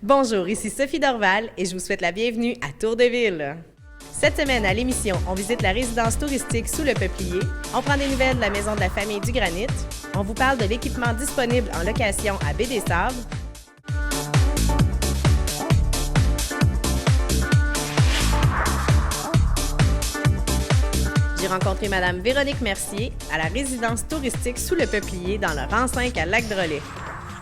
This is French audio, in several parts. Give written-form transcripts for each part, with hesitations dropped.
Bonjour, ici Sophie Dorval et je vous souhaite la bienvenue à Tour de Ville. Cette semaine à l'émission, on visite la résidence touristique sous le Peuplier, on prend des nouvelles de la Maison de la Famille du Granit, on vous parle de l'équipement disponible en location à Baie-des-Sables. J'ai rencontré Mme Véronique Mercier à la résidence touristique sous le Peuplier dans le rang 5 à Lac-Drolet.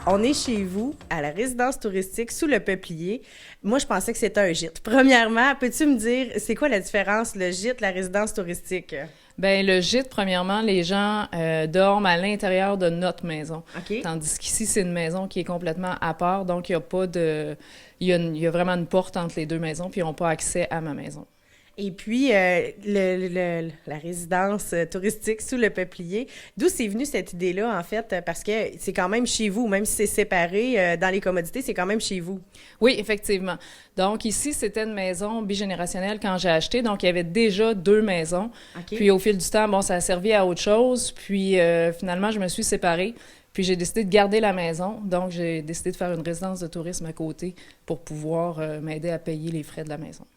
On est chez vous, à la résidence touristique sous le Peuplier. Moi, je pensais que c'était un gîte. Premièrement, peux-tu me dire, c'est quoi la différence, le gîte, la résidence touristique? Bien, le gîte, premièrement, les gens dorment à l'intérieur de notre maison. OK. Tandis qu'ici, c'est une maison qui est complètement à part, donc il n'y a pas de... Il y a vraiment une porte entre les deux maisons, puis ils n'ont pas accès à ma maison. Et puis, la résidence touristique sous le Peuplier, d'où c'est venu cette idée-là, en fait? Parce que c'est quand même chez vous, même si c'est séparé dans les commodités, c'est quand même chez vous. Oui, effectivement. Donc ici, c'était une maison bigénérationnelle quand j'ai acheté, donc il y avait déjà 2 maisons. OK. Puis au fil du temps, bon, ça a servi à autre chose, puis finalement, je me suis séparée. Puis j'ai décidé de garder la maison, donc j'ai décidé de faire une résidence de tourisme à côté pour pouvoir m'aider à payer les frais de la maison.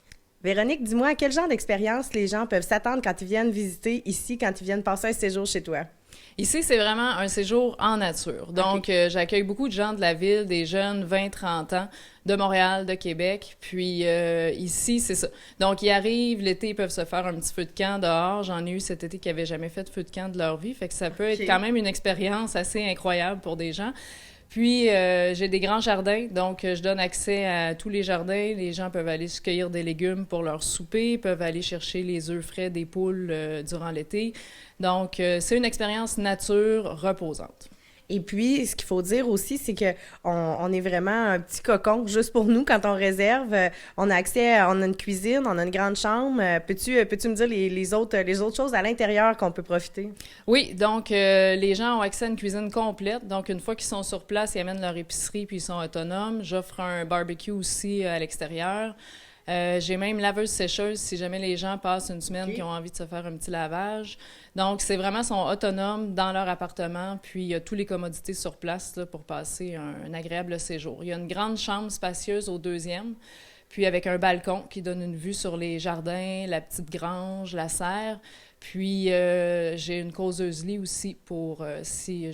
Véronique, dis-moi, à quel genre d'expérience les gens peuvent s'attendre quand ils viennent visiter ici, quand ils viennent passer un séjour chez toi? Ici, c'est vraiment un séjour en nature. Donc, j'accueille beaucoup de gens de la ville, des jeunes, 20-30 ans, de Montréal, de Québec. Puis ici, c'est ça. Donc, ils arrivent, l'été, ils peuvent se faire un petit feu de camp dehors. J'en ai eu cet été qui n'avaient jamais fait de feu de camp de leur vie. Fait que ça peut être quand même une expérience assez incroyable pour des gens. Puis, j'ai des grands jardins, donc je donne accès à tous les jardins. Les gens peuvent aller se cueillir des légumes pour leur souper, peuvent aller chercher les œufs frais des poules durant l'été. Donc, c'est une expérience nature reposante. Et puis, ce qu'il faut dire aussi, c'est que on est vraiment un petit cocon juste pour nous quand on réserve. On a accès, on a une cuisine, on a une grande chambre. Peux-tu me dire les autres choses à l'intérieur qu'on peut profiter? Oui, donc les gens ont accès à une cuisine complète. Donc, une fois qu'ils sont sur place, ils amènent leur épicerie puis ils sont autonomes. J'offre un barbecue aussi à l'extérieur. J'ai même laveuse-sécheuse si jamais les gens passent une semaine qui ont envie de se faire un petit lavage. Donc, c'est vraiment, sont autonomes dans leur appartement, puis il y a toutes les commodités sur place là, pour passer un agréable séjour. Il y a une grande chambre spacieuse au 2e, puis avec un balcon qui donne une vue sur les jardins, la petite grange, la serre. Puis, j'ai une causeuse-lit aussi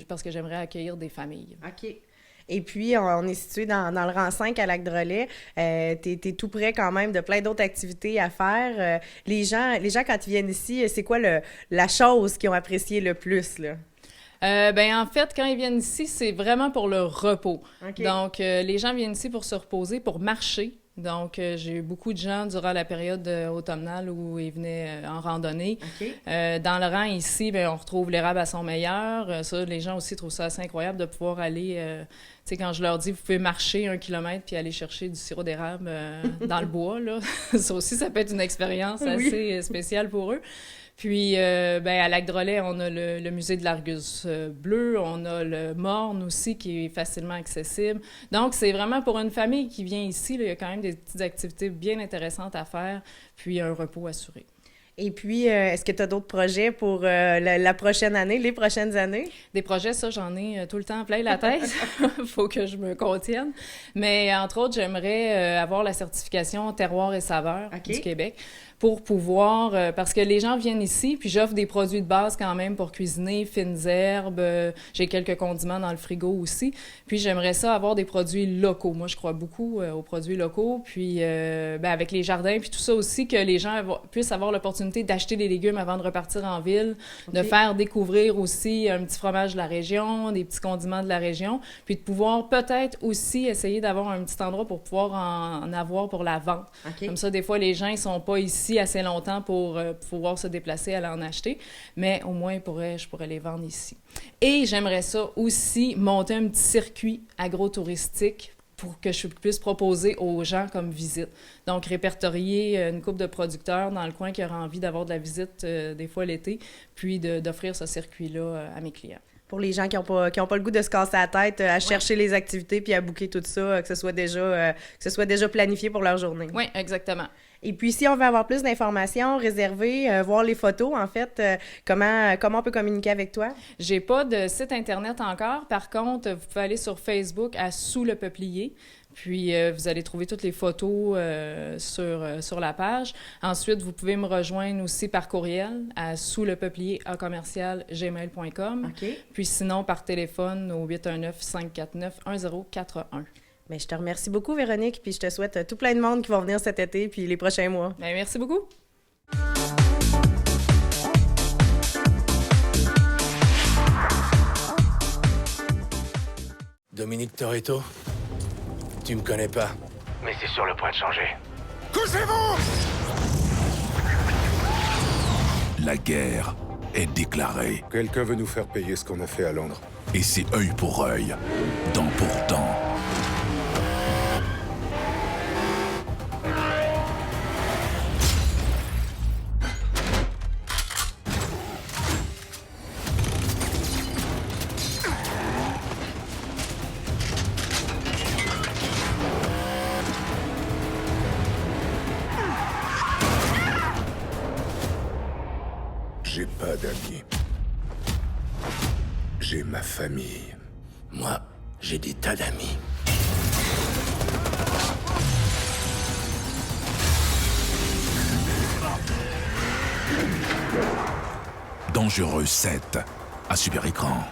parce que j'aimerais accueillir des familles. OK. Et puis, on est situé dans le rang 5 à Lac-Drolet. T'es tout près quand même de plein d'autres activités à faire. Les gens, quand ils viennent ici, c'est quoi la chose qu'ils ont apprécié le plus, là? En fait, quand ils viennent ici, c'est vraiment pour le repos. Okay. Donc, les gens viennent ici pour se reposer, pour marcher. Donc, j'ai eu beaucoup de gens durant la période automnale où ils venaient en randonnée. Okay. Dans le rang ici, on retrouve l'érable à son meilleur. Ça, les gens aussi trouvent ça assez incroyable de pouvoir aller... tu sais, quand je leur dis, vous pouvez marcher 1 kilomètre puis aller chercher du sirop d'érable dans le bois, là. Ça aussi, ça peut être une expérience assez spéciale pour eux. Puis, à Lac-Drolet, on a le musée de l'Argus bleu, on a le Morne aussi qui est facilement accessible. Donc, c'est vraiment pour une famille qui vient ici, là, il y a quand même des petites activités bien intéressantes à faire, puis un repos assuré. Et puis, est-ce que tu as d'autres projets pour la prochaine année, les prochaines années? Des projets, ça, j'en ai tout le temps plein la tête. Faut que je me contienne. Mais, entre autres, j'aimerais avoir la certification terroir et saveur du Québec pour pouvoir... parce que les gens viennent ici, puis j'offre des produits de base quand même pour cuisiner, fines herbes, j'ai quelques condiments dans le frigo aussi. Puis j'aimerais ça avoir des produits locaux. Moi, je crois beaucoup aux produits locaux. Puis avec les jardins, puis tout ça aussi, que les gens puissent avoir l'opportunité d'acheter des légumes avant de repartir en ville, de faire découvrir aussi un petit fromage de la région, des petits condiments de la région, puis de pouvoir peut-être aussi essayer d'avoir un petit endroit pour pouvoir en avoir pour la vente. Comme ça, des fois, les gens, ils sont pas ici assez longtemps pour pouvoir se déplacer, aller en acheter, mais au moins, je pourrais les vendre ici. Et j'aimerais ça aussi monter un petit circuit agro-touristique pour que je puisse proposer aux gens comme visite. Donc, répertorier une couple de producteurs dans le coin qui auraient envie d'avoir de la visite des fois l'été, puis d'offrir ce circuit-là à mes clients. Pour les gens qui ont pas le goût de se casser la tête à chercher les activités puis à booker tout ça, que ce soit déjà planifié pour leur journée. Oui, exactement. Et puis, si on veut avoir plus d'informations, réserver, voir les photos, en fait, comment on peut communiquer avec toi? J'ai pas de site Internet encore. Par contre, vous pouvez aller sur Facebook à Sous le Peuplier. Puis, vous allez trouver toutes les photos sur la page. Ensuite, vous pouvez me rejoindre aussi par courriel à souslepeuplier@gmail.com. Puis sinon, par téléphone au 819-549-1041. Bien, je te remercie beaucoup, Véronique, puis je te souhaite tout plein de monde qui vont venir cet été puis les prochains mois. Bien, merci beaucoup. Dominique Toretto, tu me connais pas, mais c'est sur le point de changer. Couchez-vous! La guerre est déclarée. Quelqu'un veut nous faire payer ce qu'on a fait à Londres. Et c'est œil pour œil, dent pour dent. J'ai pas d'amis. J'ai ma famille. Moi, j'ai des tas d'amis. Dangereux 7, à Super Écran.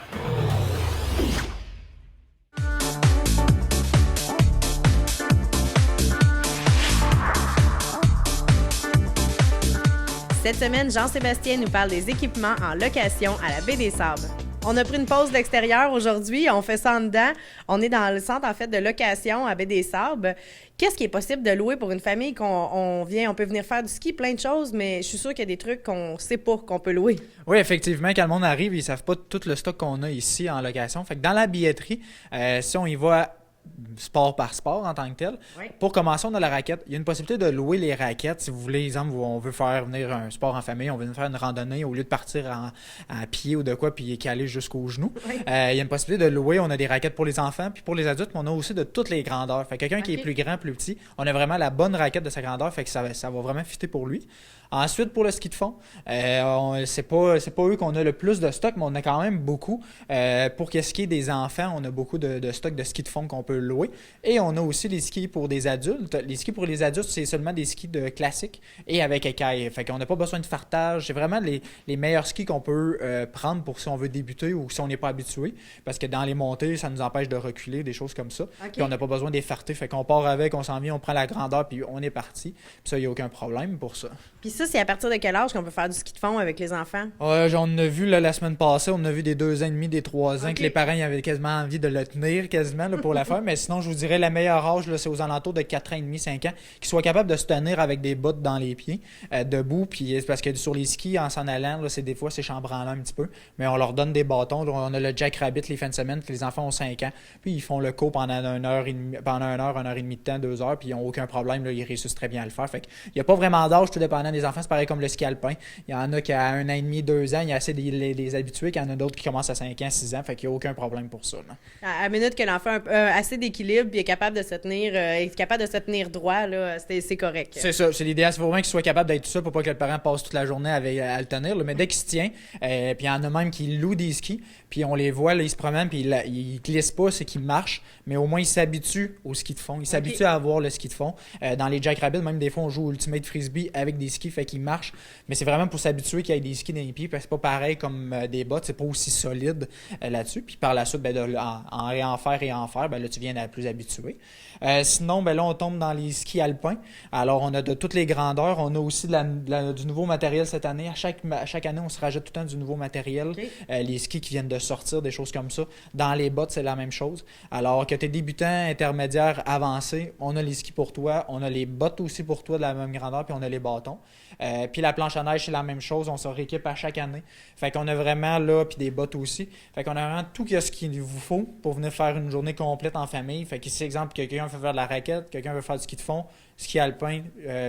Cette semaine, Jean-Sébastien nous parle des équipements en location à la Baie des Sables. On a pris une pause de l'extérieur aujourd'hui, on fait ça en dedans. On est dans le centre, en fait, de location à Baie des Sables. Qu'est-ce qui est possible de louer pour une famille on peut venir faire du ski, plein de choses, mais je suis sûre qu'il y a des trucs qu'on sait pas qu'on peut louer. Oui, effectivement, quand le monde arrive, ils savent pas tout le stock qu'on a ici en location. Fait que dans la billetterie, si on y va sport par sport en tant que tel. Oui. Pour commencer, on a la raquette. Il y a une possibilité de louer les raquettes. Si vous voulez, exemple, on veut faire venir un sport en famille, on veut faire une randonnée au lieu de partir à pied ou de quoi puis caler jusqu'aux genoux. Oui. Il y a une possibilité de louer. On a des raquettes pour les enfants puis pour les adultes, mais on a aussi de toutes les grandeurs. Fait que quelqu'un qui est plus grand, plus petit, on a vraiment la bonne raquette de sa grandeur. Fait que ça va vraiment fitter pour lui. Ensuite, pour le ski de fond, c'est pas eux qu'on a le plus de stock, mais on a quand même beaucoup. Pour ce qui est des enfants, on a beaucoup de stock de ski de fond qu'on peut louer. Et on a aussi les skis pour des adultes. Les skis pour les adultes, c'est seulement des skis de classiques et avec écailles. Fait qu'on n'a pas besoin de fartage. C'est vraiment les meilleurs skis qu'on peut prendre pour si on veut débuter ou si on n'est pas habitué. Parce que dans les montées, ça nous empêche de reculer, des choses comme ça. Okay. Puis on n'a pas besoin d'effarter. Fait qu'on part avec, on s'en vient, on prend la grandeur, puis on est parti. Puis ça, il n'y a aucun problème pour ça. Puis ça, c'est à partir de quel âge qu'on peut faire du ski de fond avec les enfants? On a vu la semaine passée, on a vu des 2 ans et demi, des 3 ans, que les parents avaient quasiment envie de le tenir quasiment là, pour la faire. Mais sinon, je vous dirais, le meilleur âge, là, c'est aux alentours de 4 ans et demi, 5 ans, qu'ils soient capables de se tenir avec des bottes dans les pieds, debout. Puis parce que sur les skis, en s'en allant, là, des fois, c'est chambranlant un petit peu. Mais on leur donne des bâtons. Là, on a le Jack Rabbit les fins de semaine, que les enfants ont 5 ans. Puis ils font le cours pendant 1 heure et demie, pendant 1 heure et demie de temps, 2 heures. Puis ils n'ont aucun problème. Là, ils réussissent très bien à le faire. Fait qu'il n'y a pas vraiment d'âge, tout dépendant des enfants. C'est pareil comme le ski alpin. Il y en a qui à 1 an et demi, 2 ans, il y a assez des habitués, qu'il y en a d'autres qui commencent à 5 ans, 6 ans, fait qu'il n'y a aucun problème pour ça. Là. À minute que l'enfant a assez d'équilibre et est capable de se tenir, droit, là, c'est correct. C'est ça, c'est l'idéal, c'est vraiment qu'il soit capable d'être tout ça pour pas que le parent passe toute la journée à le tenir. Là. Mais dès qu'il se tient, puis il y en a même qui louent des skis, puis on les voit, là, ils se promènent, puis ils glissent pas, c'est qu'ils marchent, mais au moins ils s'habituent au ski de fond. Ils s'habituent à avoir le ski de fond. Dans les Jack Rabbit, même des fois, on joue Ultimate Frisbee avec des skis, fait qu'ils marchent. Mais c'est vraiment pour s'habituer qu'il y ait des skis dans les pieds, parce que c'est pas pareil comme des bottes, c'est pas aussi solide là-dessus. Puis par la suite, en faire, là, tu viens d'être plus habitué. Sinon, là, on tombe dans les skis alpins. Alors, on a de toutes les grandeurs. On a aussi du nouveau matériel cette année. À chaque année, on se rajoute tout le temps du nouveau matériel. Okay. Les skis qui viennent de sortir, des choses comme ça. Dans les bottes, c'est la même chose. Alors que tu es débutant, intermédiaire, avancé, on a les skis pour toi. On a les bottes aussi pour toi de la même grandeur, puis on a les bâtons. Puis la planche à neige, c'est la même chose. On se rééquipe à chaque année. Fait qu'on a vraiment là, puis des bottes aussi. Fait qu'on a vraiment tout ce qu'il vous faut pour venir faire une journée complète en famille. Fait qu'ici, exemple, quelqu'un veut faire de la raquette, quelqu'un veut faire du ski de fond, ski alpin,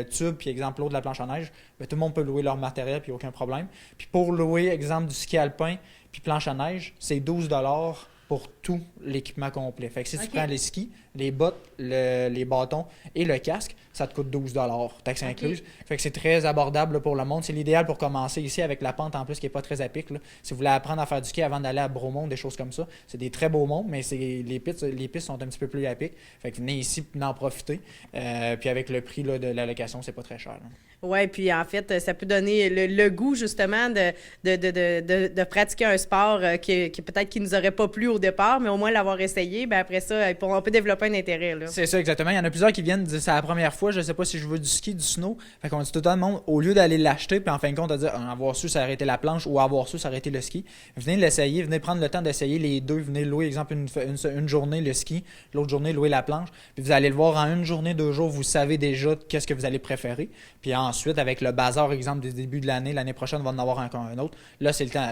tube, puis exemple, l'eau de la planche à neige, tout le monde peut louer leur matériel, puis aucun problème. Puis pour louer, exemple, du ski alpin, puis planche à neige, c'est 12$ pour tout l'équipement complet. Fait que si tu prends les skis, les bottes, les bâtons et le casque, ça te coûte 12 $, taxes incluses. Fait que c'est très abordable là, pour le monde. C'est l'idéal pour commencer ici avec la pente en plus qui n'est pas très à pic. Là. Si vous voulez apprendre à faire du ski avant d'aller à Bromont, des choses comme ça, c'est des très beaux monts, mais les pistes sont un petit peu plus à pic. Fait que venez ici et en profiter. Puis avec le prix là, de la location, c'est pas très cher. Là. Oui, puis en fait, ça peut donner le goût justement de pratiquer un sport qui peut-être qui nous aurait pas plu au départ, mais au moins l'avoir essayé, ben après ça, on peut développer un intérêt. Là. C'est ça, exactement. Il y en a plusieurs qui viennent dire c'est la première fois, je sais pas si je veux du ski, du snow. Fait qu'on dit tout le monde, au lieu d'aller l'acheter, puis en fin de compte, de dire avoir su, ça aurait été la planche, ou avoir su, ça aurait été le ski. Venez l'essayer, venez prendre le temps d'essayer les deux. Venez louer, exemple, une journée le ski, l'autre journée louer la planche. Puis vous allez le voir en une journée, 2 jours, vous savez déjà qu'est-ce que vous allez préférer. Puis ensuite, avec le bazar, exemple, des débuts de l'année prochaine, on va en avoir encore un autre. Là, c'est le temps.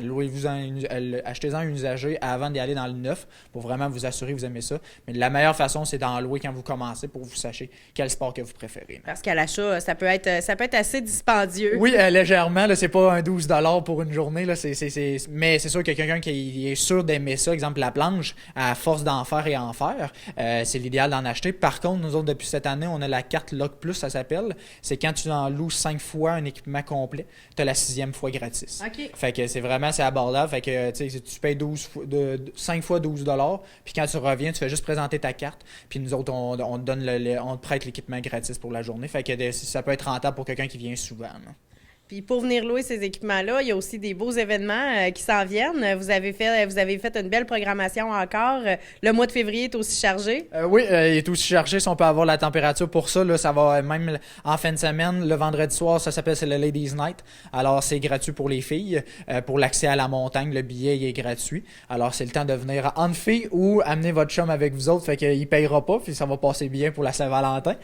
Achetez-en un usager avant d'y aller dans le neuf pour vraiment vous assurer que vous aimez ça. Mais la meilleure façon, c'est d'en louer quand vous commencez pour que vous sachiez quel sport que vous préférez. Parce qu'à l'achat, ça peut être assez dispendieux. Oui, légèrement. Là, c'est pas un 12 $ pour une journée. Là, mais c'est sûr que quelqu'un qui est sûr d'aimer ça, exemple la planche, à force d'en faire et en faire, c'est l'idéal d'en acheter. Par contre, nous autres, depuis cette année, on a la carte Lock Plus, ça s'appelle. C'est quand tu en loues 5 fois un équipement complet, tu as la 6e fois gratis. OK. Fait que c'est abordable. Fait que tu payes 5 fois 12 $, puis quand tu reviens, tu fais juste présenter ta carte, puis nous autres, on te prête l'équipement gratis pour la journée. Fait que ça peut être rentable pour quelqu'un qui vient souvent. Là. Puis pour venir louer ces équipements-là, il y a aussi des beaux événements qui s'en viennent. Vous avez fait une belle programmation encore. Le mois de février est aussi chargé. Oui, il est aussi chargé si on peut avoir la température pour ça. Là, ça va même en fin de semaine, le vendredi soir, ça s'appelle c'est le Ladies Night. Alors c'est gratuit pour les filles. Pour l'accès à la montagne, le billet il est gratuit. Alors c'est le temps de venir en filles ou amener votre chum avec vous autres. Fait qu'il payera pas, puis ça va passer bien pour la Saint-Valentin.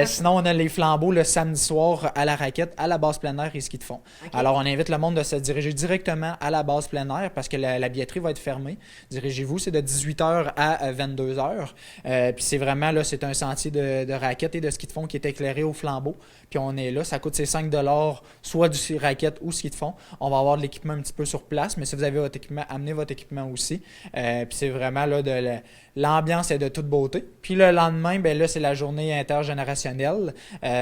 Sinon, on a les flambeaux le samedi soir à la raquette, à la base plein air et ski de fond. Okay. Alors, on invite le monde de se diriger directement à la base plein air parce que la billetterie va être fermée. Dirigez-vous, c'est de 18h à 22h. Puis c'est vraiment, là, c'est un sentier de raquettes et de ski de fond qui est éclairé au flambeau. Puis on est là, ça coûte ces 5 $, soit du raquette ou ski de fond. On va avoir de l'équipement un petit peu sur place, mais si vous avez votre équipement, amenez votre équipement aussi. Puis c'est vraiment là l'ambiance est de toute beauté. Puis le lendemain, ben là, c'est la journée intergénérationnelle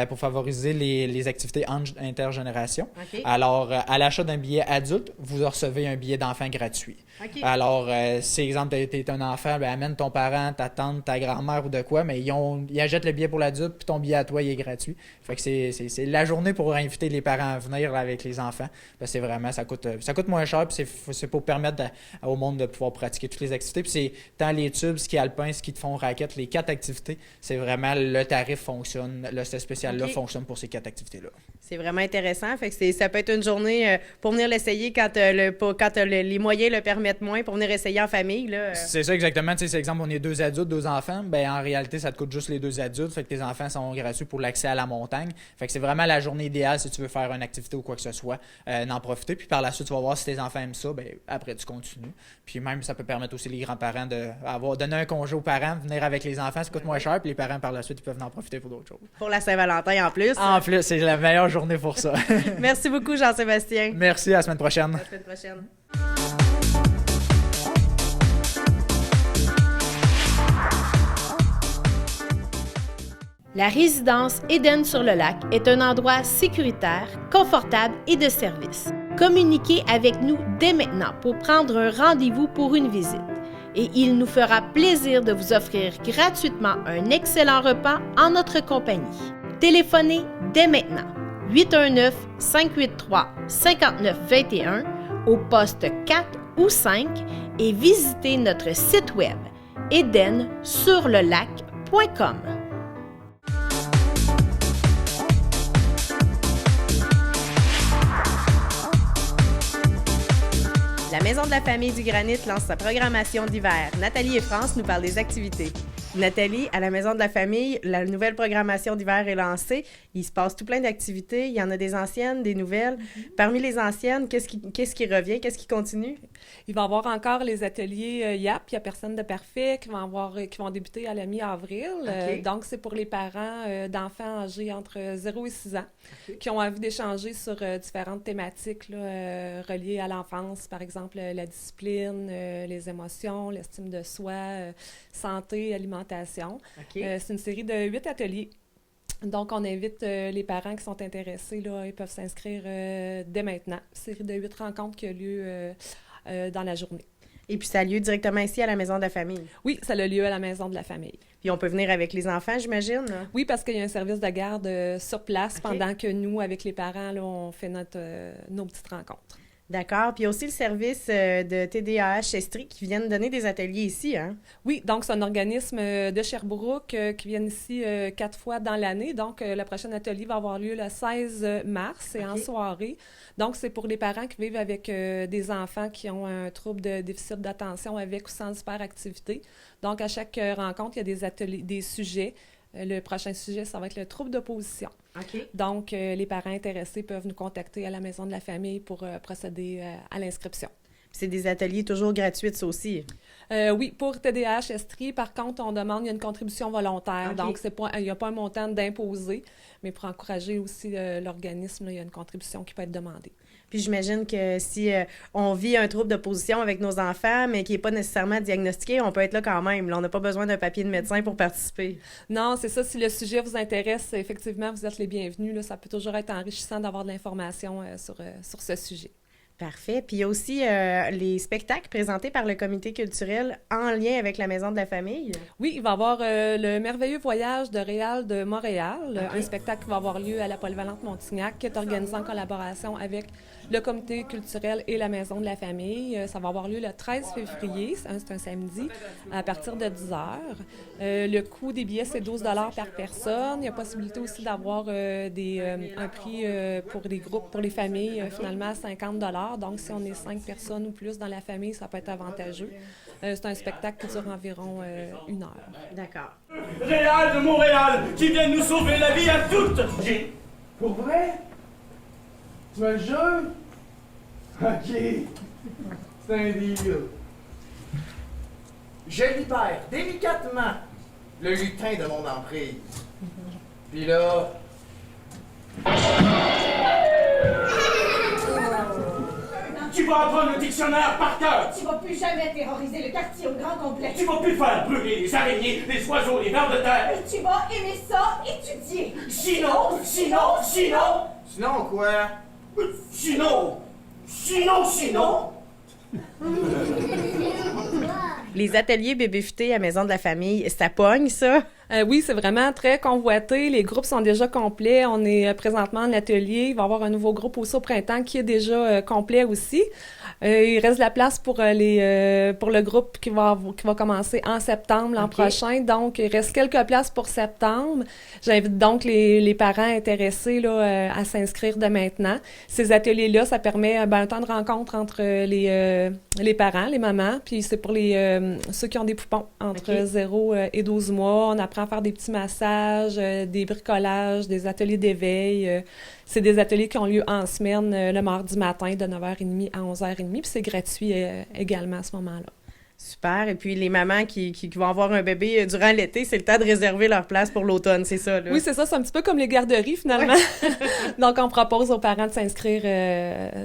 pour favoriser les activités intergénération. Okay. Alors, à l'achat d'un billet adulte, vous recevez un billet d'enfant gratuit. Okay. Alors, si, exemple, tu es un enfant, ben, amène ton parent, ta tante, ta grand-mère ou de quoi, mais ils achètent le billet pour l'adulte, puis ton billet à toi, il est gratuit. Fait que c'est la journée pour inviter les parents à venir là, avec les enfants. Ben, c'est vraiment, ça coûte moins cher, puis c'est pour permettre au monde de pouvoir pratiquer toutes les activités. Puis c'est tant les tubes, ski alpin, ski de fond, raquettes, les 4 activités, c'est vraiment le tarif fonctionne, ce spécial-là fonctionne pour ces 4 activités-là. C'est vraiment intéressant. Fait que ça peut être une journée pour venir l'essayer quand les moyens le permettent moins, pour venir essayer en famille. Là. C'est ça exactement. Tu sais, c'est exemple, on est 2 adultes, 2 enfants. Ben en réalité, ça te coûte juste les 2 adultes. Fait que tes enfants sont gratuits pour l'accès à la montagne. Fait que c'est vraiment la journée idéale si tu veux faire une activité ou quoi que ce soit, d'en profiter. Puis par la suite, tu vas voir si tes enfants aiment ça. Ben après, tu continues. Puis même, ça peut permettre aussi les grands-parents donner un congé aux parents, venir avec les enfants, ça coûte moins cher. Puis les parents, par la suite, ils peuvent en profiter pour d'autres choses. Pour la Saint-Valentin en plus. En plus, c'est la meilleure journée pour ça. Merci beaucoup, Jean-Sébastien. Merci, à la semaine prochaine. À la semaine prochaine. La résidence Éden-sur-le-Lac est un endroit sécuritaire, confortable et de service. Communiquez avec nous dès maintenant pour prendre un rendez-vous pour une visite. Et il nous fera plaisir de vous offrir gratuitement un excellent repas en notre compagnie. Téléphonez dès maintenant 819-583-5921 au poste 4 ou 5 et visitez notre site web edensurlelac.com. La Maison de la famille du Granit lance sa programmation d'hiver. Nathalie et France nous parlent des activités. Nathalie, à la Maison de la famille, la nouvelle programmation d'hiver est lancée. Il se passe tout plein d'activités. Il y en a des anciennes, des nouvelles. Parmi les anciennes, qu'est-ce qui revient? Qu'est-ce qui continue? Il va y avoir encore les ateliers YAP, il y a personne de parfait, qui vont débuter à la mi-avril. Okay. Donc, c'est pour les parents d'enfants âgés entre 0 et 6 ans qui ont envie d'échanger sur différentes thématiques là, reliées à l'enfance, par exemple la discipline, les émotions, l'estime de soi, santé, alimentation, d'alimentation. Okay. C'est une série de 8 ateliers. Donc, on invite les parents qui sont intéressés, là, ils peuvent s'inscrire dès maintenant. Série de 8 rencontres qui a lieu dans la journée. Et puis, ça a lieu directement ici à la Maison de la Famille? Oui, ça a lieu à la Maison de la Famille. Puis, on peut venir avec les enfants, j'imagine? Oui, parce qu'il y a un service de garde sur place pendant que nous, avec les parents, là, on fait nos petites rencontres. D'accord. Puis, il y a aussi le service de TDAH Estrie qui viennent donner des ateliers ici, hein? Oui, donc c'est un organisme de Sherbrooke qui vient ici 4 fois dans l'année. Donc, le prochain atelier va avoir lieu le 16 mars, c'est en soirée. Donc, c'est pour les parents qui vivent avec des enfants qui ont un trouble de déficit d'attention avec ou sans hyperactivité. Donc, à chaque rencontre, il y a des ateliers, des sujets. Le prochain sujet, ça va être le trouble d'opposition. OK. Donc, les parents intéressés peuvent nous contacter à la Maison de la Famille pour procéder à l'inscription. C'est des ateliers toujours gratuits, ça aussi? Oui, pour TDAH Estrie, par contre, on demande, il y a une contribution volontaire. Okay. Donc, il n'y a pas un montant d'imposer, mais pour encourager aussi l'organisme, là, il y a une contribution qui peut être demandée. Puis j'imagine que si on vit un trouble d'opposition avec nos enfants, mais qui n'est pas nécessairement diagnostiqué, on peut être là quand même. Là, on n'a pas besoin d'un papier de médecin pour participer. Non, c'est ça. Si le sujet vous intéresse, effectivement, vous êtes les bienvenus. Là, ça peut toujours être enrichissant d'avoir de l'information sur ce sujet. Parfait. Puis il y a aussi les spectacles présentés par le comité culturel en lien avec la Maison de la Famille. Oui, il va y avoir le Merveilleux Voyage de Réal de Montréal, un spectacle qui va avoir lieu à la Polyvalente Montignac, qui est organisé en collaboration avec le comité culturel et la Maison de la Famille. Ça va avoir lieu le 13 février, c'est un samedi, à partir de 10 h. Le coût des billets, c'est 12 $ par personne. Il y a possibilité aussi d'avoir un prix pour les groupes, pour les familles, finalement à 50 $. Donc, si on est 5 personnes ou plus dans la famille, ça peut être avantageux. C'est un spectacle qui dure environ 1 heure. D'accord. Réal de Montréal, qui vient nous sauver la vie à toutes! Pour vrai? Tu me le jures? Ok. C'est un deal. Je libère délicatement le lutin de mon emprise. Puis là... Tu vas apprendre le dictionnaire par cœur! Tu vas plus jamais terroriser le quartier au grand complet! Tu vas plus faire brûler les araignées, les oiseaux, les vers de terre! Et tu vas aimer ça étudier! Sinon! Sinon quoi? Sinon! Les ateliers bébé futé à Maison de la Famille, ça pogne, ça? Oui, c'est vraiment très convoité. Les groupes sont déjà complets. On est présentement en atelier. Il va y avoir un nouveau groupe aussi au printemps qui est déjà complet aussi. Il reste de la place pour le groupe qui va commencer en septembre l'an prochain. Donc, il reste quelques places pour septembre. J'invite donc les parents intéressés là, à s'inscrire dès maintenant. Ces ateliers-là, ça permet un temps de rencontre entre les parents, les mamans. Puis c'est pour ceux qui ont des poupons entre 0 et 12 mois. On apprend à faire des petits massages, des bricolages, des ateliers d'éveil. C'est des ateliers qui ont lieu en semaine, le mardi matin, de 9h30 à 11h30. Puis c'est gratuit également à ce moment-là. Super. Et puis, les mamans qui vont avoir un bébé durant l'été, c'est le temps de réserver leur place pour l'automne, c'est ça, là? Oui, c'est ça. C'est un petit peu comme les garderies, finalement. Ouais. Donc, on propose aux parents de s'inscrire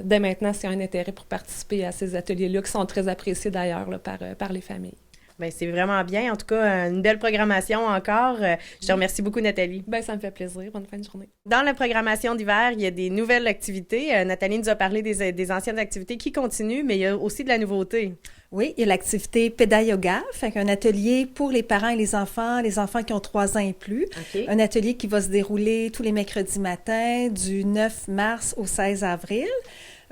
dès maintenant s'il y a un intérêt pour participer à ces ateliers-là, qui sont très appréciés d'ailleurs là, par les familles. Bien, c'est vraiment bien. En tout cas, une belle programmation encore. Je te remercie beaucoup, Nathalie. Bien, ça me fait plaisir. Bonne fin de journée. Dans la programmation d'hiver, il y a des nouvelles activités. Nathalie nous a parlé des anciennes activités qui continuent, mais il y a aussi de la nouveauté. Oui, il y a l'activité Péda Yoga, fait un atelier pour les parents et les enfants qui ont 3 ans et plus. Okay. Un atelier qui va se dérouler tous les mercredis matins du 9 mars au 16 avril.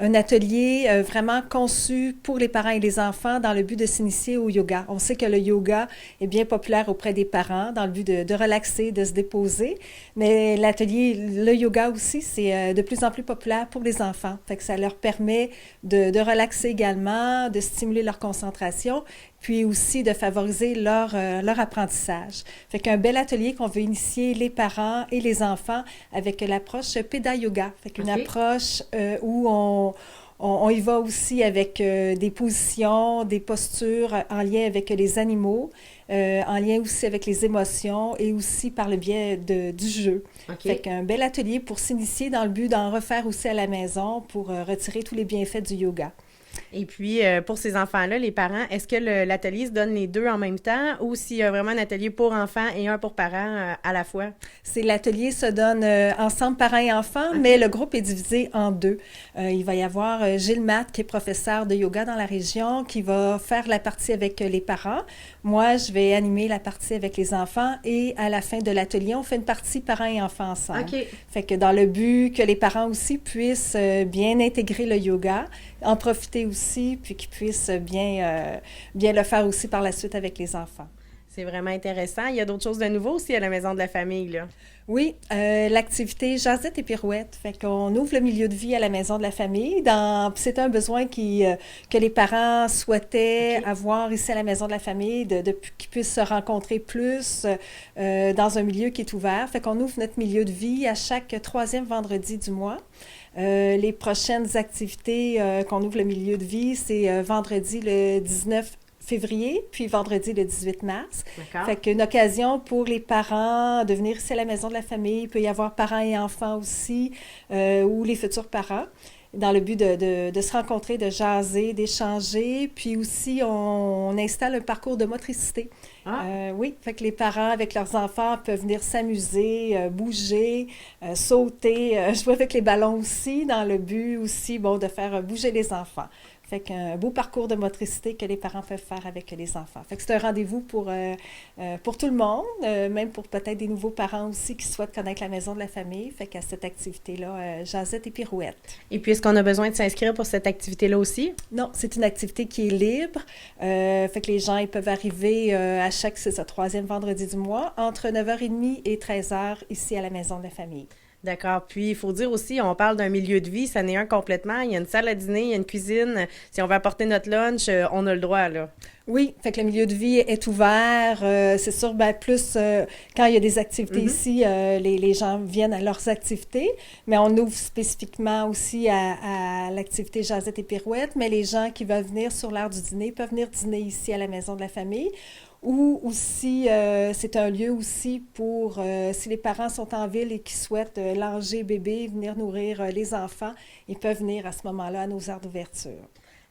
Un atelier vraiment conçu pour les parents et les enfants dans le but de s'initier au yoga. On sait que le yoga est bien populaire auprès des parents dans le but de relaxer, de se déposer, mais le yoga aussi, c'est de plus en plus populaire pour les enfants. Fait que ça leur permet de relaxer également, de stimuler leur concentration, puis aussi de favoriser leur apprentissage. Fait qu'un bel atelier qu'on veut initier les parents et les enfants avec l'approche Péda Yoga. Fait qu'une approche où on y va aussi avec des positions, des postures en lien avec les animaux, en lien aussi avec les émotions et aussi par le biais du jeu. Okay. Fait qu'un bel atelier pour s'initier dans le but d'en refaire aussi à la maison pour retirer tous les bienfaits du yoga. Et puis, pour ces enfants-là, les parents, est-ce que l'atelier se donne les deux en même temps ou s'il y a vraiment un atelier pour enfants et un pour parents à la fois? L'atelier se donne ensemble, parents et enfants, mais le groupe est divisé en deux. Il va y avoir Gilles Matt, qui est professeur de yoga dans la région, qui va faire la partie avec les parents. Moi, je vais animer la partie avec les enfants et à la fin de l'atelier, on fait une partie parents et enfants ensemble. OK. Fait que dans le but que les parents aussi puissent bien intégrer le yoga, en profiter aussi, puis qu'ils puissent bien le faire aussi par la suite avec les enfants. C'est vraiment intéressant. Il y a d'autres choses de nouveau aussi à la Maison de la famille, là. Oui, l'activité Jazette et Pirouette. Fait qu'on ouvre le milieu de vie à la Maison de la famille. C'est un besoin que les parents souhaitaient avoir ici à la Maison de la famille, qu'ils puissent se rencontrer plus dans un milieu qui est ouvert. Fait qu'on ouvre notre milieu de vie à chaque 3e vendredi du mois. Les prochaines activités qu'on ouvre le milieu de vie, c'est vendredi le 19 février, puis vendredi le 18 mars. D'accord. Fait qu'une occasion pour les parents de venir ici à la Maison de la famille. Il peut y avoir parents et enfants aussi, ou les futurs parents, dans le but de se rencontrer, de jaser, d'échanger. Puis aussi, on installe un parcours de motricité. Oui, fait que les parents avec leurs enfants peuvent venir s'amuser, bouger, sauter, jouer avec les ballons aussi, dans le but aussi, de faire bouger les enfants. Fait qu'un beau parcours de motricité que les parents peuvent faire avec les enfants. Fait que c'est un rendez-vous pour tout le monde, même pour peut-être des nouveaux parents aussi qui souhaitent connaître la Maison de la famille. Fait qu'à cette activité-là, Jazette et Pirouette. Et puis, est-ce qu'on a besoin de s'inscrire pour cette activité-là aussi? Non, c'est une activité qui est libre. Fait que les gens, ils peuvent arriver à chaque, 3e vendredi du mois, entre 9h30 et 13h ici à la Maison de la famille. D'accord. Puis, il faut dire aussi, on parle d'un milieu de vie, ça n'est un complètement. Il y a une salle à dîner, il y a une cuisine. Si on veut apporter notre lunch, on a le droit, là. Oui, fait que le milieu de vie est ouvert. C'est sûr, plus quand il y a des activités ici, les gens viennent à leurs activités, mais on ouvre spécifiquement aussi à l'activité Jazette et Pirouette, mais les gens qui veulent venir sur l'heure du dîner peuvent venir dîner ici à la Maison de la famille. Ou aussi, c'est un lieu aussi pour, si les parents sont en ville et qui souhaitent langer bébé, venir nourrir les enfants, ils peuvent venir à ce moment-là à nos heures d'ouverture.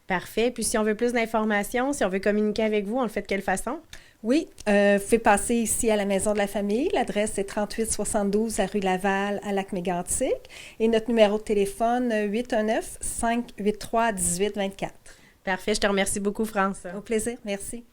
Parfait. Puis si on veut plus d'informations, si on veut communiquer avec vous, on le fait de quelle façon? Oui, faites passer ici à la Maison de la famille. L'adresse est 3872 à rue Laval, à Lac-Mégantic. Et notre numéro de téléphone, 819-583-1824. Parfait. Je te remercie beaucoup, France. Au plaisir. Merci.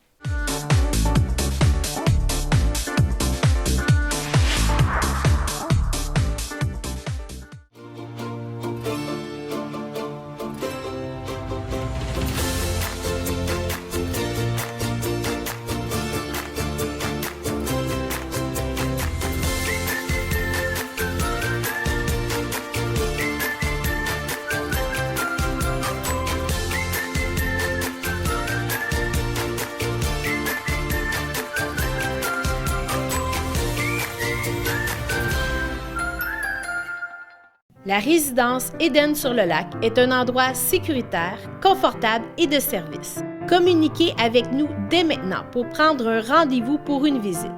La résidence Éden-sur-le-Lac est un endroit sécuritaire, confortable et de service. Communiquez avec nous dès maintenant pour prendre un rendez-vous pour une visite.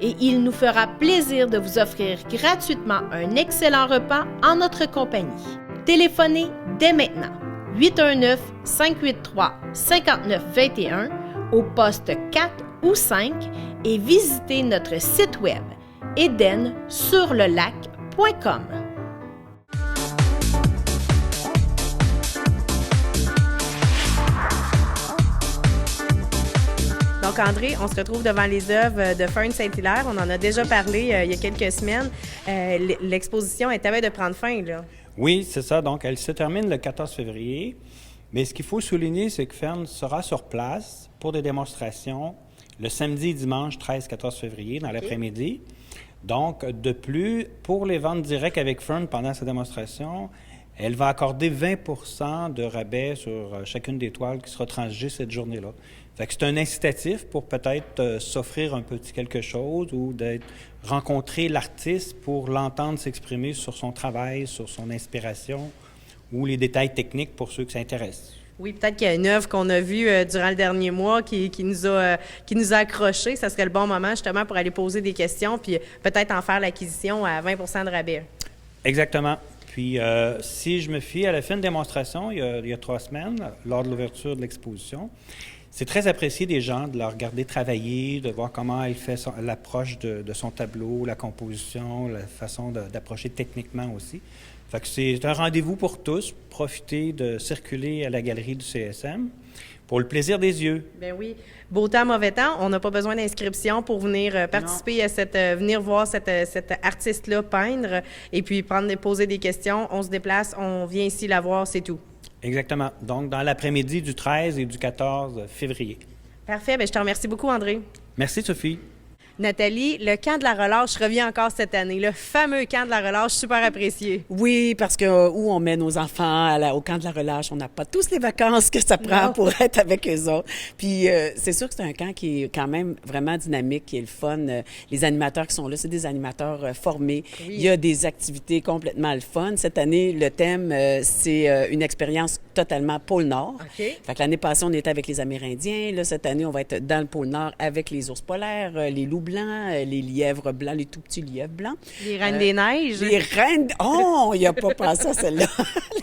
Et il nous fera plaisir de vous offrir gratuitement un excellent repas en notre compagnie. Téléphonez dès maintenant 819-583-5921 au poste 4 ou 5 et visitez notre site web edensurlelac.com. Donc, André, on se retrouve devant les œuvres de Fern Saint-Hilaire. On en a déjà parlé il y a quelques semaines. L'exposition est à veille de prendre fin, là. Oui, c'est ça. Donc, elle se termine le 14 février. Mais ce qu'il faut souligner, c'est que Fern sera sur place pour des démonstrations le samedi et dimanche 13-14 février dans l'après-midi. Donc, de plus, pour les ventes directes avec Fern pendant sa démonstration, elle va accorder 20 % de rabais sur chacune des toiles qui sera transigée cette journée-là. Fait que c'est un incitatif pour peut-être s'offrir un petit quelque chose ou rencontrer l'artiste pour l'entendre s'exprimer sur son travail, sur son inspiration ou les détails techniques pour ceux qui s'intéressent. Oui, peut-être qu'il y a une œuvre qu'on a vue durant le dernier mois qui nous a accrochés. Ça serait le bon moment justement pour aller poser des questions puis peut-être en faire l'acquisition à 20 % de rabais. Exactement. Puis, si je me fie à la fin de démonstration, il y a 3 semaines, lors de l'ouverture de l'exposition, c'est très apprécié des gens de la regarder travailler, de voir comment elle fait l'approche de son tableau, la composition, la façon d'approcher techniquement aussi. Fait que c'est un rendez-vous pour tous. Profitez de circuler à la galerie du CSM pour le plaisir des yeux. Ben oui. Beau temps, mauvais temps, on n'a pas besoin d'inscription pour venir participer à venir voir cette artiste-là peindre et puis poser des questions. On se déplace, on vient ici la voir, c'est tout. Exactement. Donc, dans l'après-midi du 13 et du 14 février. Parfait. Bien, je te remercie beaucoup, André. Merci, Sophie. Nathalie, le camp de la relâche revient encore cette année, le fameux camp de la relâche, super apprécié. Oui, parce que où on met nos enfants au camp de la relâche, on n'a pas tous les vacances que ça prend pour être avec eux autres. Puis c'est sûr que c'est un camp qui est quand même vraiment dynamique, qui est le fun. Les animateurs qui sont là, c'est des animateurs formés. Oui. Il y a des activités complètement le fun. Cette année, le thème, c'est une expérience totalement pôle Nord. Okay. Fait que l'année passée, on était avec les Amérindiens. Là, cette année, on va être dans le pôle Nord avec les ours polaires, les loups blancs, les lièvres blancs, les tout petits lièvres blancs. Les reines des neiges. Les reines... Oh, il n'y a pas pensé à celle-là.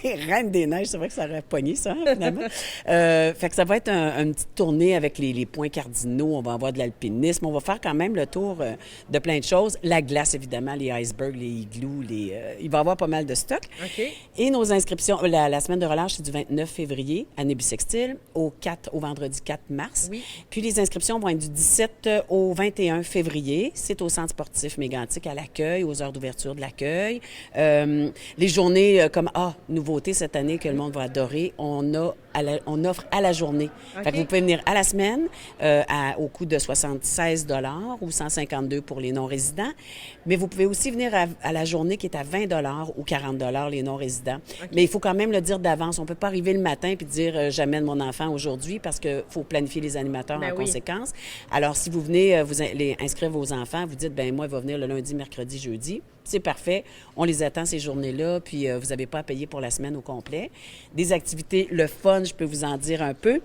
Les reines des neiges, c'est vrai que ça aurait pogné, ça, finalement. Fait que ça va être une petite tournée avec les points cardinaux. On va avoir de l'alpinisme. On va faire quand même le tour de plein de choses. La glace, évidemment, les icebergs, les igloos, il va y avoir pas mal de stock. Okay. Et nos inscriptions, la semaine de relâche, c'est du 29 février à Nébisextile au vendredi 4 mars. Oui. Puis les inscriptions vont être du 17 au 21 février. C'est au centre sportif Mégantic à l'accueil, aux heures d'ouverture de l'accueil. Les journées comme nouveauté cette année que le monde va adorer, on offre à la journée. Okay. Fait que vous pouvez venir à la semaine au coût de 76 $ ou 152 pour les non-résidents. Mais vous pouvez aussi venir à la journée qui est à 20 $ ou 40 $ les non-résidents. Okay. Mais il faut quand même le dire d'avance. On ne peut pas arriver le matin puis dire j'amène mon enfant aujourd'hui parce qu'il faut planifier les animateurs en conséquence. Alors, si vous venez inscrire vos enfants, vous dites moi, il va venir le lundi, mercredi, jeudi. C'est parfait. On les attend ces journées-là, puis vous n'avez pas à payer pour la semaine au complet. Des activités, le fun, je peux vous en dire un peu.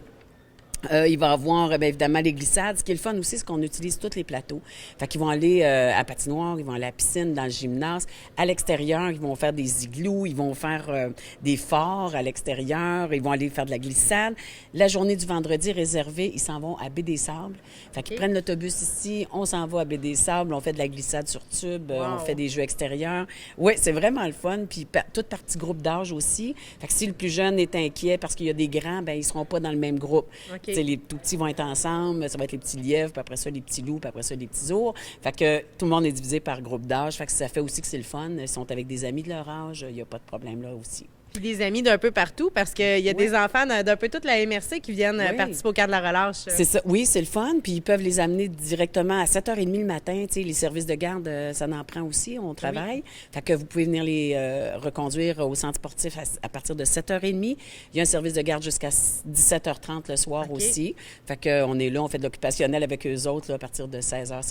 Il va y avoir, évidemment, les glissades. Ce qui est le fun aussi, c'est qu'on utilise tous les plateaux. Fait qu'ils vont aller à patinoire, ils vont aller à la piscine, dans le gymnase. À l'extérieur, ils vont faire des igloos, ils vont faire des forts à l'extérieur, ils vont aller faire de la glissade. La journée du vendredi réservée, ils s'en vont à Baie-des-Sables. Fait qu'ils prennent l'autobus ici, on s'en va à Baie-des-Sables, on fait de la glissade sur tube, on fait des jeux extérieurs. Oui, c'est vraiment le fun. Puis toute partie groupe d'âge aussi. Fait que si le plus jeune est inquiet parce qu'il y a des grands, ils ne seront pas dans le même groupe. Okay. Les tout petits vont être ensemble, ça va être les petits lièvres, puis après ça, les petits loups, puis après ça, les petits ours. Fait que tout le monde est divisé par groupe d'âge. Fait que ça fait aussi que c'est le fun. Ils sont avec des amis de leur âge. Il n'y a pas de problème là aussi. Puis des amis d'un peu partout, parce qu'il y a des enfants d'un peu toute la MRC qui viennent participer au camp de la relâche. C'est ça. Oui, c'est le fun. Puis ils peuvent les amener directement à 7h30 le matin. Tu sais, les services de garde, ça en prend aussi. On travaille. Oui. Fait que vous pouvez venir les reconduire au centre sportif à partir de 7h30. Il y a un service de garde jusqu'à 17h30 le soir aussi. Fait qu'on est là, on fait de l'occupationnel avec eux autres là, à partir de 16h,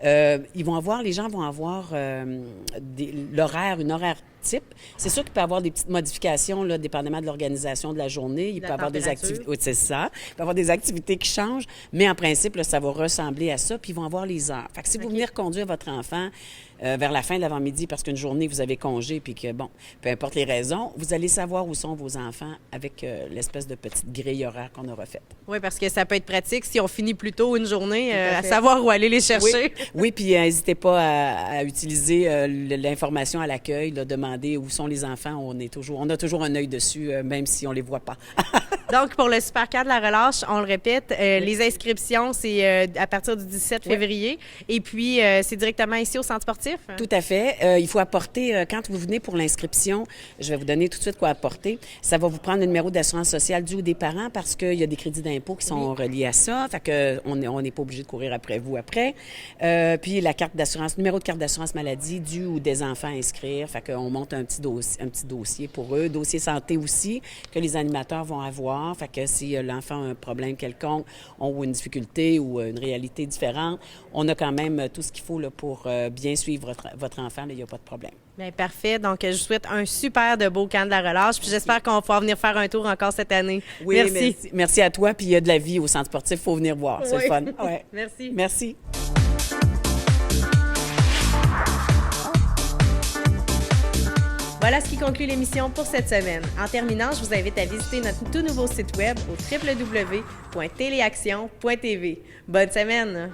16h30. Les gens vont avoir une horaire type. C'est sûr qu'il peut y avoir des petites modifications, là, dépendamment de l'organisation de la journée. Il peut y avoir des activités. Oui, c'est ça. Il peut y avoir des activités qui changent, mais en principe, là, ça va ressembler à ça, puis ils vont avoir les heures. Fait que si vous venez reconduire votre enfant vers la fin de l'avant-midi parce qu'une journée, vous avez congé, puis que, peu importe les raisons, vous allez savoir où sont vos enfants avec l'espèce de petite grille horaire qu'on aura faite. Oui, parce que ça peut être pratique si on finit plus tôt une journée, à savoir où aller les chercher. Oui, puis n'hésitez pas à utiliser l'information à l'accueil, là, demander où sont les enfants. On a toujours un œil dessus, même si on les voit pas. Donc, pour le Super Camp de la relâche, on le répète, les inscriptions, c'est à partir du 17 février. Et puis, c'est directement ici au centre sportif? Tout à fait. Il faut apporter, quand vous venez pour l'inscription, je vais vous donner tout de suite quoi apporter. Ça va vous prendre le numéro d'assurance sociale dû aux des parents parce qu'il y a des crédits d'impôt qui sont reliés à ça. Fait qu'on n'est pas obligé de courir après vous après. Puis, la carte d'assurance, numéro de carte d'assurance maladie dû ou des enfants à inscrire. Fait qu'on monte un petit dossier pour eux. Dossier santé aussi que les animateurs vont avoir. Fait que si l'enfant a un problème quelconque ou une difficulté ou une réalité différente, on a quand même tout ce qu'il faut là, pour bien suivre votre enfant. Il n'y a pas de problème. Bien, parfait. Donc, je vous souhaite un super de beau camp de la relâche. Puis j'espère qu'on va pouvoir venir faire un tour encore cette année. Oui, merci. Merci à toi. Puis il y a de la vie au centre sportif. Il faut venir voir. C'est le fun. Ouais. Merci. Merci. Voilà ce qui conclut l'émission pour cette semaine. En terminant, je vous invite à visiter notre tout nouveau site web au www.téléaction.tv. Bonne semaine!